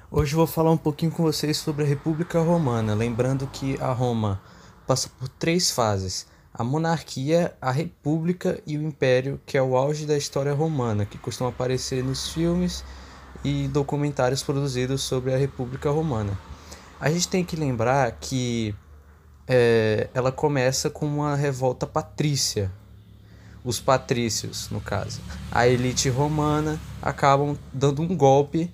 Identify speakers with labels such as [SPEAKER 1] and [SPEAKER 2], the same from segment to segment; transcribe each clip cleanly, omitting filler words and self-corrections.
[SPEAKER 1] Hoje eu vou falar um pouquinho com vocês sobre a República Romana, lembrando que a Roma passa por três fases: a monarquia, a república e o império, que é o auge da história romana, que costuma aparecer nos filmes e documentários produzidos sobre a República Romana. A gente tem que lembrar que ela começa com uma revolta patrícia. Os patrícios, no caso, a elite romana, acabam dando um golpe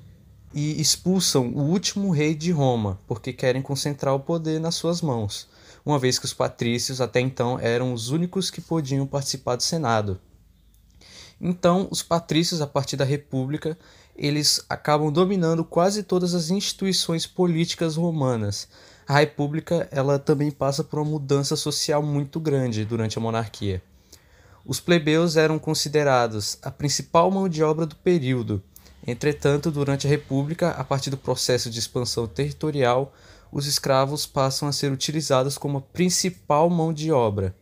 [SPEAKER 1] e expulsam o último rei de Roma, porque querem concentrar o poder nas suas mãos, uma vez que os patrícios até então eram os únicos que podiam participar do Senado. Então, os patrícios, a partir da República, eles acabam dominando quase todas as instituições políticas romanas. A República, ela também passa por uma mudança social muito grande durante a monarquia. Os plebeus eram considerados a principal mão de obra do período. Entretanto, durante a República, a partir do processo de expansão territorial, os escravos passam a ser utilizados como a principal mão de obra.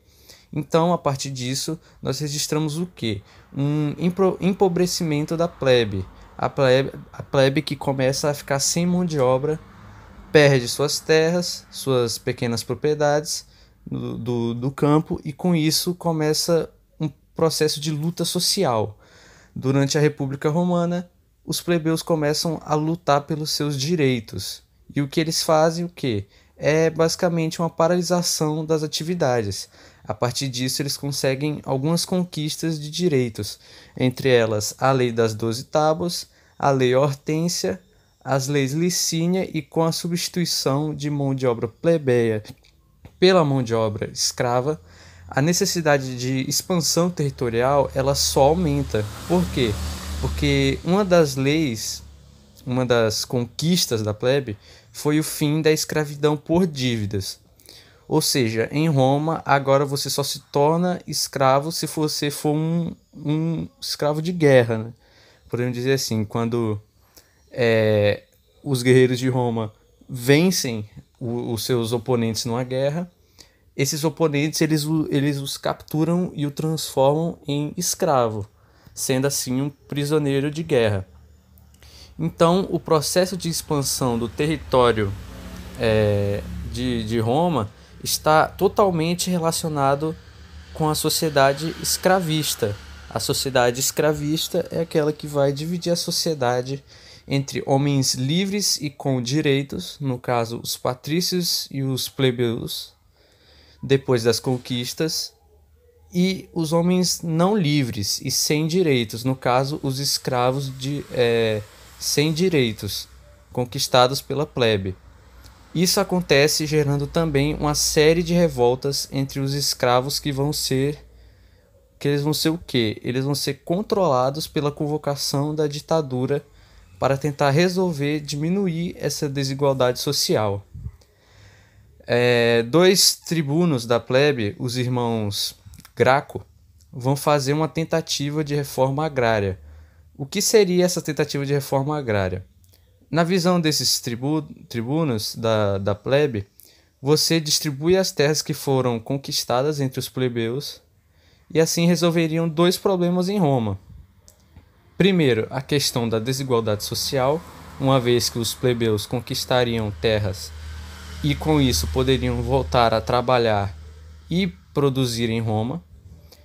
[SPEAKER 1] Então, a partir disso, nós registramos o quê? Um empobrecimento da plebe. A plebe que começa a ficar sem mão de obra, perde suas terras, suas pequenas propriedades do campo, e com isso começa um processo de luta social. Durante a República Romana, os plebeus começam a lutar pelos seus direitos. E o que eles fazem, o quê? É basicamente uma paralisação das atividades. A partir disso, eles conseguem algumas conquistas de direitos, entre elas a Lei das Doze Tábuas, a Lei Hortência, as leis Licínia, e com a substituição de mão de obra plebeia pela mão de obra escrava, a necessidade de expansão territorial ela só aumenta. Por quê? Porque uma das conquistas da plebe foi o fim da escravidão por dívidas. Ou seja, em Roma, agora você só se torna escravo se você for um escravo de guerra, né? Podemos dizer assim, quando os guerreiros de Roma vencem os seus oponentes numa guerra, esses oponentes eles os capturam e o transformam em escravo, sendo assim um prisioneiro de guerra. Então, o processo de expansão do território de Roma está totalmente relacionado com a sociedade escravista. A sociedade escravista é aquela que vai dividir a sociedade entre homens livres e com direitos, no caso os patrícios e os plebeus, depois das conquistas, e os homens não livres e sem direitos, no caso os escravos sem direitos, conquistados pela plebe. Isso acontece gerando também uma série de revoltas entre os escravos que eles vão ser o quê? Eles vão ser controlados pela convocação da ditadura para tentar diminuir essa desigualdade social. Dois tribunos da plebe, os irmãos Graco, vão fazer uma tentativa de reforma agrária. O que seria essa tentativa de reforma agrária? Na visão desses tribunos da plebe, você distribui as terras que foram conquistadas entre os plebeus e assim resolveriam dois problemas em Roma. Primeiro, a questão da desigualdade social, uma vez que os plebeus conquistariam terras e com isso poderiam voltar a trabalhar e produzir em Roma.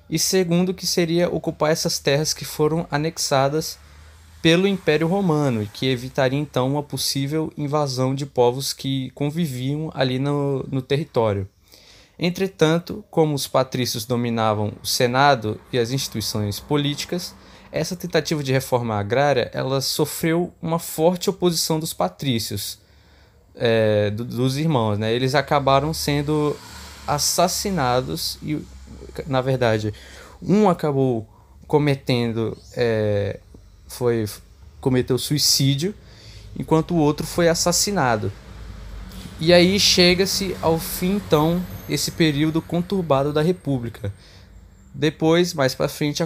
[SPEAKER 1] E segundo, que seria ocupar essas terras que foram anexadas pelo Império Romano e que evitaria então uma possível invasão de povos que conviviam ali no território. Entretanto, como os patrícios dominavam o Senado e as instituições políticas, essa tentativa de reforma agrária ela sofreu uma forte oposição dos patrícios, dos irmãos, né? Eles acabaram sendo assassinados e, na verdade, um acabou cometendo foi cometeu suicídio, enquanto o outro foi assassinado. E aí chega-se ao fim então esse período conturbado da República. Depois, mais para frente,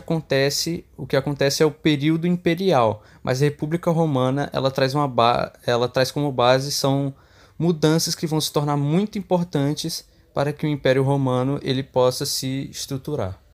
[SPEAKER 1] o que acontece é o período imperial, mas a República Romana ela traz como base são mudanças que vão se tornar muito importantes para que o Império Romano ele possa se estruturar.